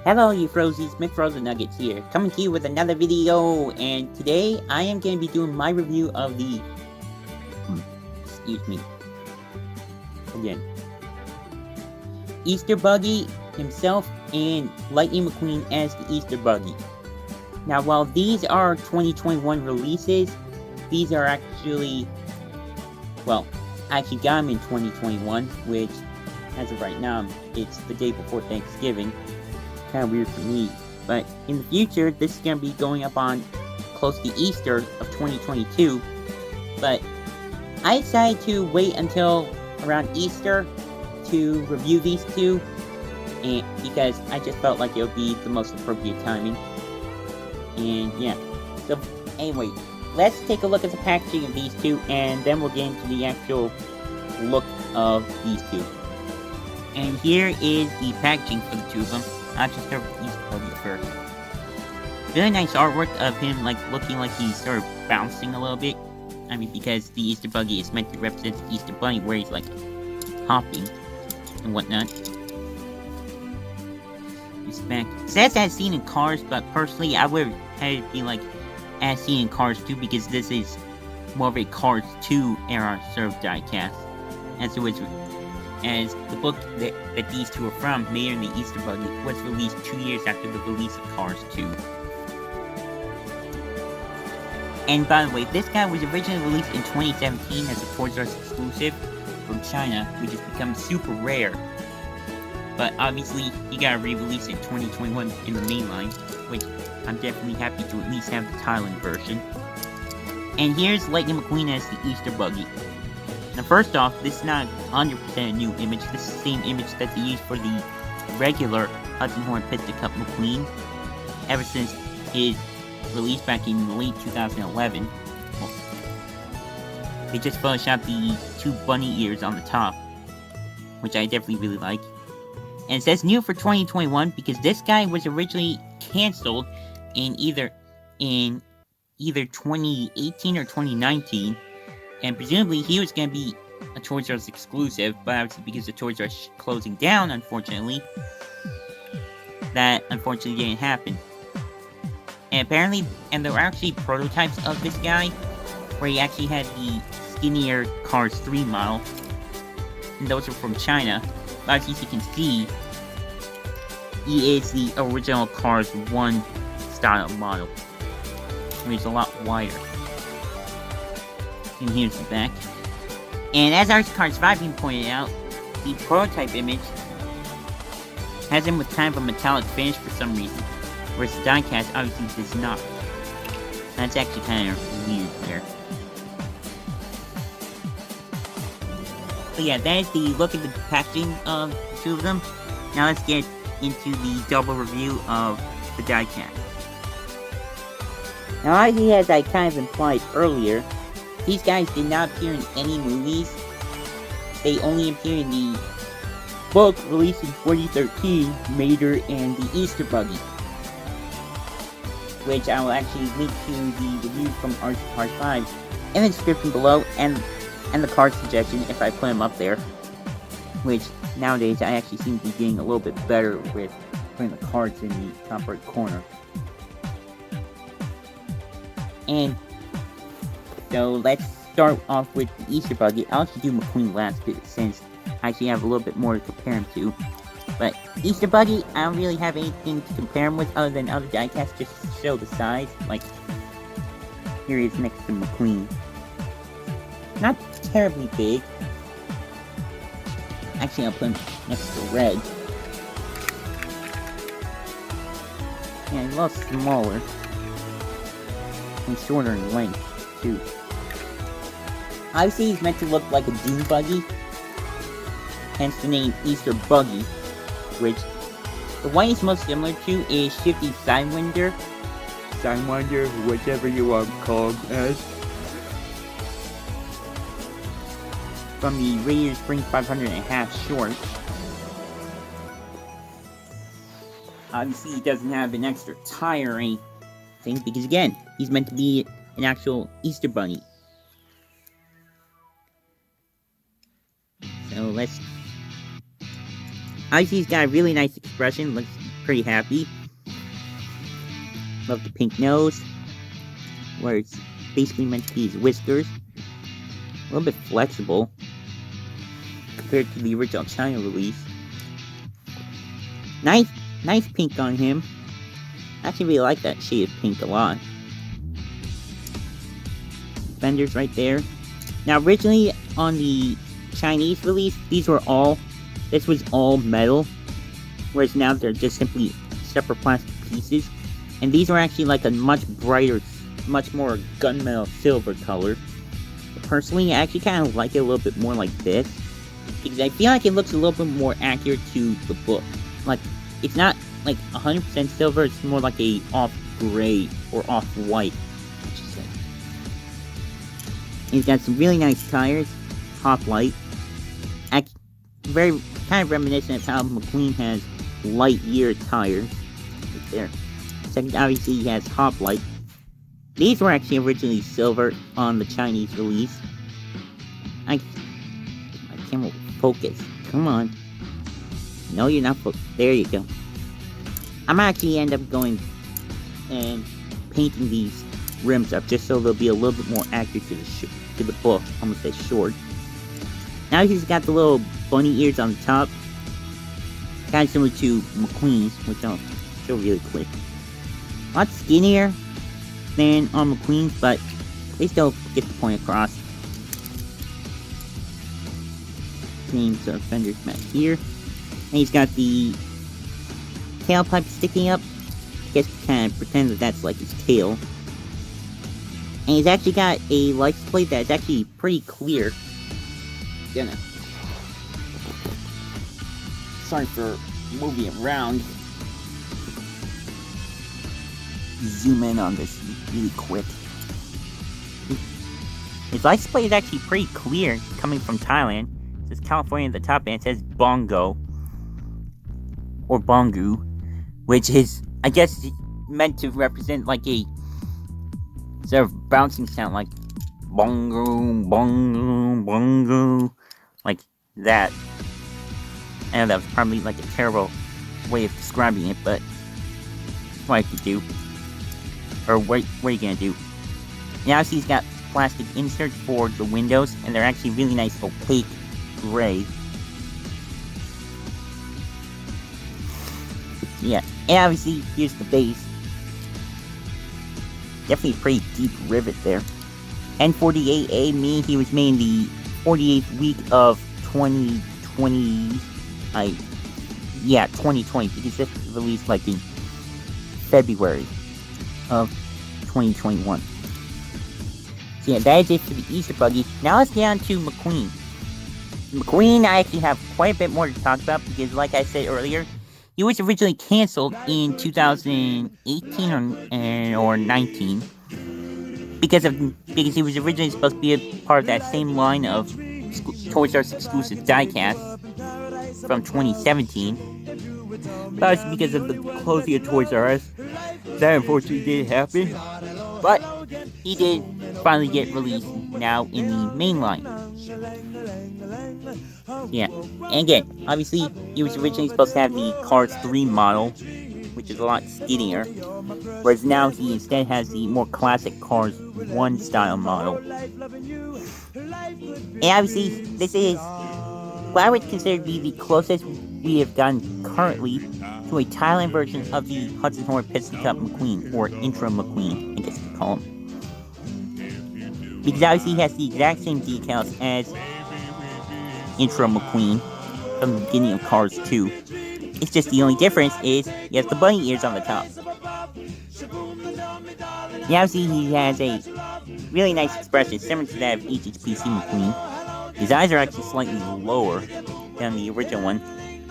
Hello you Frozies, McFrozen Nuggets here, coming to you with another video, and today I am going to be doing my review of the, excuse me, again, Easter Buggy himself and Lightning McQueen as the Easter Buggy. Now while these are 2021 releases, these are actually, well, I actually got them in 2021, which, as of right now, it's the day before Thanksgiving. Kind of weird for me, but in the future this is going to be going up on close to Easter of 2022, but I decided to wait until around Easter to review these two, and because I just felt like it would be the most appropriate timing. And yeah, so anyway, let's take a look at the packaging of these two, and then we'll get into the actual look of these two. And here is the packaging for the two of them. I'll just start with Easter Buggy first. Really nice artwork of him, like, looking like he's sort of bouncing a little bit. I mean, because the Easter Buggy is meant to represent the Easter Bunny, where he's, like, hopping and whatnot. He's back. It says as seen in Cars, but personally, I would have it be, like, as seen in Cars 2, because this is more of a Cars 2 era sort of diecast. As it was, as the book that these two are from, Mayor and the Easter Buggy, was released 2 years after the release of Cars 2. And by the way, this guy was originally released in 2017 as a Toys R Us exclusive from China, which has become super rare. But obviously, he got re-released in 2021 in the mainline, which I'm definitely happy to at least have the Thailand version. And here's Lightning McQueen as the Easter Buggy. Now first off, this is not 100% a new image. This is the same image that they used for the regular Hudson Horn Pit to Cup McQueen ever since his release back in late 2011. Well, they just photoshopped the two bunny ears on the top, which I definitely really like. And it says new for 2021 because this guy was originally cancelled in either 2018 or 2019. And presumably he was going to be a Toys R Us exclusive, but obviously because the Toys R Us closing down, unfortunately, that unfortunately didn't happen. And apparently, and there were actually prototypes of this guy, where he actually had the skinnier Cars 3 model, and those are from China. But as you can see, he is the original Cars 1 style model, where he's a lot wider. And here's the back. And as our Cars 5 being pointed out, the prototype image has him with kind of a metallic finish for some reason, whereas the diecast obviously does not. That's actually kind of weird there. But yeah, that is the look at the packaging of the two of them. Now let's get into the double review of the diecast. Now as I kind of implied earlier, these guys did not appear in any movies. They only appear in the book released in 2013, Mater and the Easter Buggy, which I will actually link to the review from Cars 5 in the description below, and the card suggestion if I put them up there, which nowadays I actually seem to be getting a little bit better with putting the cards in the top right corner. And so let's start off with the Easter Buggy. I'll actually do McQueen last since I actually have a little bit more to compare him to. But Easter Buggy, I don't really have anything to compare him with other than other diecasts, just to show the size. Like, here he is next to McQueen. Not terribly big. Actually, I'll put him next to Red. Yeah, he's a little smaller. And shorter in length, too. Obviously, he's meant to look like a Dune Buggy, hence the name Easter Buggy, which the one he's most similar to is Shifty Sidewinder, whichever you want to call him as, from the Radiator Springs 500.5 short. Obviously, he doesn't have an extra tire or anything, because again, he's meant to be an actual Easter Bunny. So let's... Obviously, he's got a really nice expression. pretty happy. Love the pink nose, where it's basically meant to be his whiskers. A little bit flexible compared to the original China release. Nice pink on him. I actually really like that shade of pink a lot. Fenders right there. Now, originally on the Chinese release, this was all metal, whereas now they're just simply separate plastic pieces. And these are actually like a much brighter, much more gunmetal silver color. Personally, I actually kind of like it a little bit more like this, because I feel like it looks a little bit more accurate to the book. Like, it's not like 100% silver, it's more like a off-gray or off-white, I should say. And he's got some really nice tires, top light. Very kind of reminiscent of how McQueen has Lightyear tires. Right there. Second, obviously, he has top light. These were actually originally silver on the Chinese release. My camera will focus. Come on. No, you're not focused. There you go. I'm actually end up going and painting these rims up just so they'll be a little bit more accurate to the book. Almost as short. Now he's got the little bunny ears on the top. Kind of similar to McQueen's, which I'll show really quick. A lot skinnier than on McQueen's, but they still get the point across. Same sort of fenders back here. And he's got the tailpipe sticking up. I guess we kind of pretend that that's like his tail. And he's actually got a license plate that's actually pretty clear. Sorry for moving around. Zoom in on this really quick. His license plate is actually pretty clear, coming from Thailand. It says California at the top, and it says Bongo. Or Bongu. Which is, I guess, meant to represent like a sort of bouncing sound, like Bongo, Bongo, Bongo. Like that. I know that was probably like a terrible way of describing it, but that's what I could do. Or what are you gonna do? Now see, he's got plastic inserts for the windows, and they're actually really nice opaque gray. Yeah, and obviously here's the base. Definitely a pretty deep rivet there. N48A, meaning he was made in the 48th week of 2020. 2020, because it released like in February of 2021. So yeah, that is it for the Easter Buggy. Now let's get on to McQueen. McQueen, I actually have quite a bit more to talk about, because like I said earlier, he was originally canceled in 2018 or 19 because he was originally supposed to be a part of that same line of Toys R Us exclusive diecast from 2017, but it's because of the closing of Toys R Us that unfortunately didn't happen. But he did finally get released now in the main line. Yeah, and again, obviously he was originally supposed to have the Cars 3 model, which is a lot skinnier, whereas now he instead has the more classic Cars 1 style model. And obviously this is what I would consider to be the closest we have gotten currently to a Thailand version of the Hudson Horn Piston Cup McQueen, or Intro McQueen, I guess you could call him. Because obviously he has the exact same decals as Intro McQueen from the beginning of Cars 2. It's just the only difference is he has the bunny ears on the top. And obviously he has a really nice expression similar to that of HHPC McQueen. His eyes are actually slightly lower than the original one.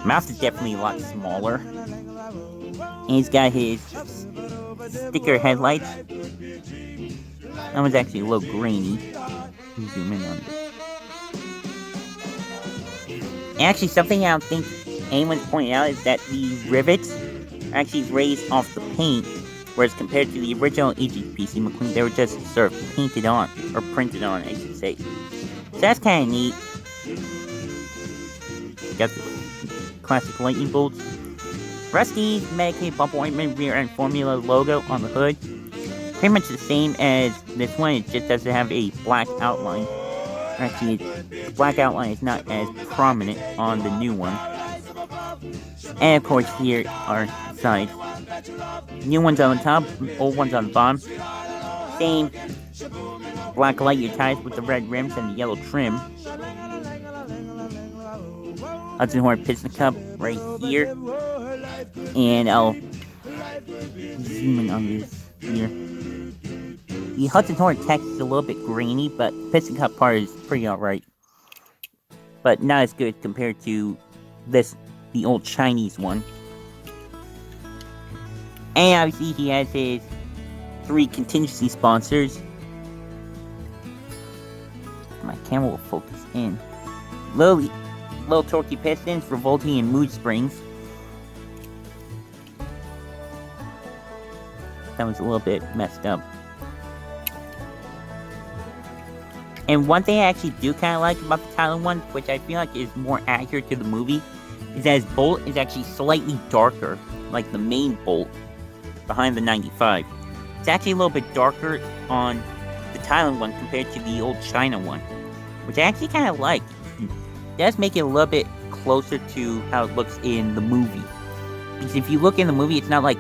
Mouth is definitely a lot smaller. And he's got his sticker headlights. That one's actually a little grainy. Zoom in on it. And actually, something I don't think anyone's pointed out is that the rivets are actually raised off the paint, whereas compared to the original HHPC McQueen, they were just sort of painted on, or printed on, I should say. So that's kind of neat. Got the classic lightning bolts. Rusty's Medicaid Bubble Ointment rear end formula logo on the hood. Pretty much the same as this one, it just doesn't have a black outline. Actually, the black outline is not as prominent on the new one. And of course, here are the sides. New ones on the top, old ones on the bottom. Same black light your tires with the red rims and the yellow trim. Hudson Horn piston cup right here. And I'll zoom in on this here. The Hudson Horn text is a little bit grainy, but piston cup part is pretty alright. But not as good compared to this, the old Chinese one. And obviously he has his 3 contingency sponsors. My camera will focus in. Low torquey pistons, revolting and mood springs. That was a little bit messed up. And one thing I actually do kind of like about the Thailand one, which I feel like is more accurate to the movie, is that his bolt is actually slightly darker, like the main bolt behind the 95. It's actually a little bit darker on the Thailand one compared to the old China one, which I actually kind of like. It does make it a little bit closer to how it looks in the movie. Because if you look in the movie, it's not like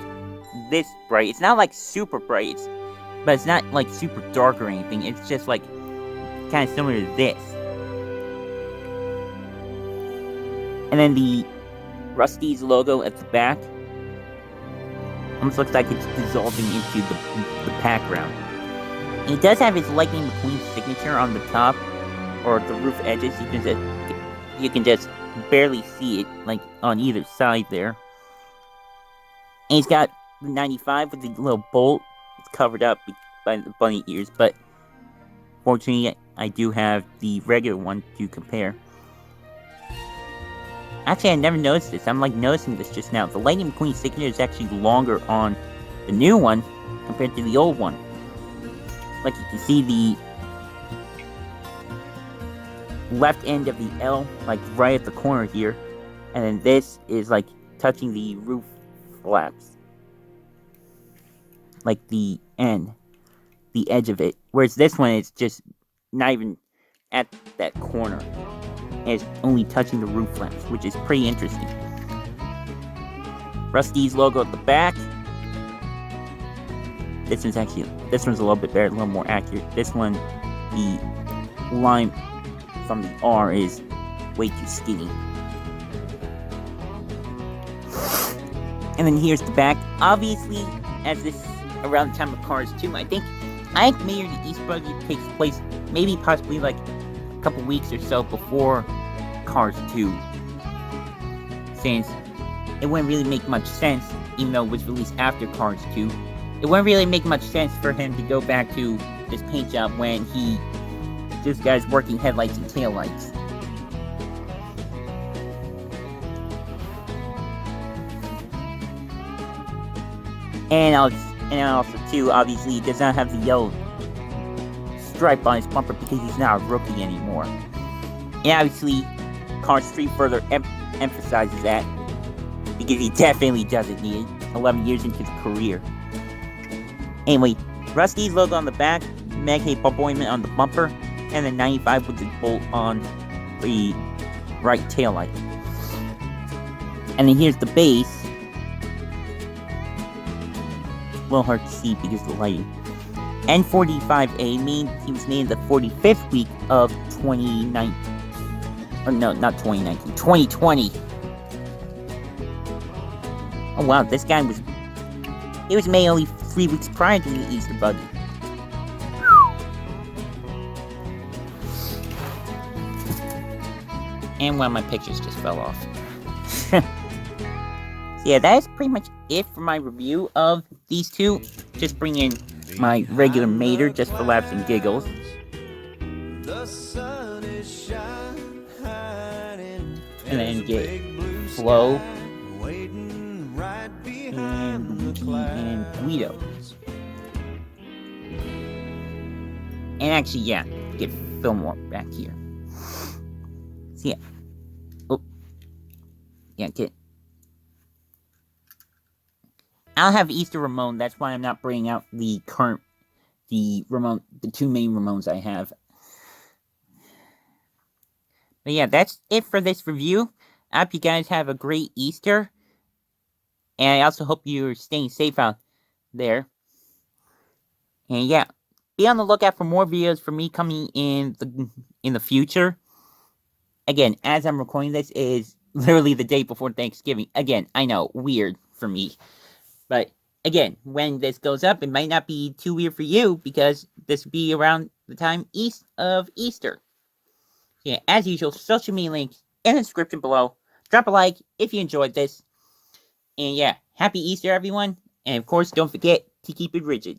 this bright. It's not like super bright, but it's not like super dark or anything. It's just like kind of similar to this. And then the Rusty's logo at the back almost looks like it's dissolving into the background. It does have his Lightning McQueen signature on the top, or the roof edges. You can just barely see it, like on either side there. And he's got the 95 with the little bolt. It's covered up by the bunny ears, but fortunately I do have the regular one to compare. Actually, I never noticed this. I'm like noticing this just now. The Lightning McQueen signature is actually longer on the new one compared to the old one. Like you can see the left end of the L, like right at the corner here. And then this is like touching the roof flaps. Like the end, the edge of it. Whereas this one is just not even at that corner. And it's only touching the roof flaps, which is pretty interesting. Rusty's logo at the back. This one's a little bit better, a little more accurate. This one, the line from the R is way too skinny. And then here's the back. Obviously, as this is around the time of Cars 2, I think Mayor the East Buggy takes place maybe possibly like a couple weeks or so before Cars 2. Since it wouldn't really make much sense, even though it was released after Cars 2, it wouldn't really make much sense for him to go back to this paint job when he just got his working headlights and taillights. And also too, obviously, he does not have the yellow stripe on his bumper because he's not a rookie anymore. And obviously, Cars 3 further emphasizes that because he definitely doesn't need it 11 years into his career. Anyway, Rusty's logo on the back, Meg bumper ointment on the bumper, and then 95 with the bolt on the right taillight. And then here's the base. A little hard to see because of the lighting. N45A means he was named the 45th week of 2019. Or no, not 2019, 2020. Oh wow, this guy was... He was made only 3 weeks prior to the Easter Buggy. And one of my pictures just fell off. So yeah, that is pretty much it for my review of these two. Just bring in my regular Mater just for laughs and giggles. And then get Flo and Luigi and Guido. And actually, yeah, get Fillmore back here. So yeah. Oh. Yeah, get I'll have Easter Ramon. That's why I'm not bringing out the two main Ramones I have. But yeah, that's it for this review. I hope you guys have a great Easter. And I also hope you're staying safe out there. And yeah, be on the lookout for more videos from me coming in the future. Again, as I'm recording this, is literally the day before Thanksgiving. Again, I know, weird for me. But again, when this goes up, it might not be too weird for you because this will be around the time of Easter. Yeah, as usual, social media links in the description below. Drop a like if you enjoyed this. And yeah, happy Easter, everyone. And of course, don't forget to keep it rigid.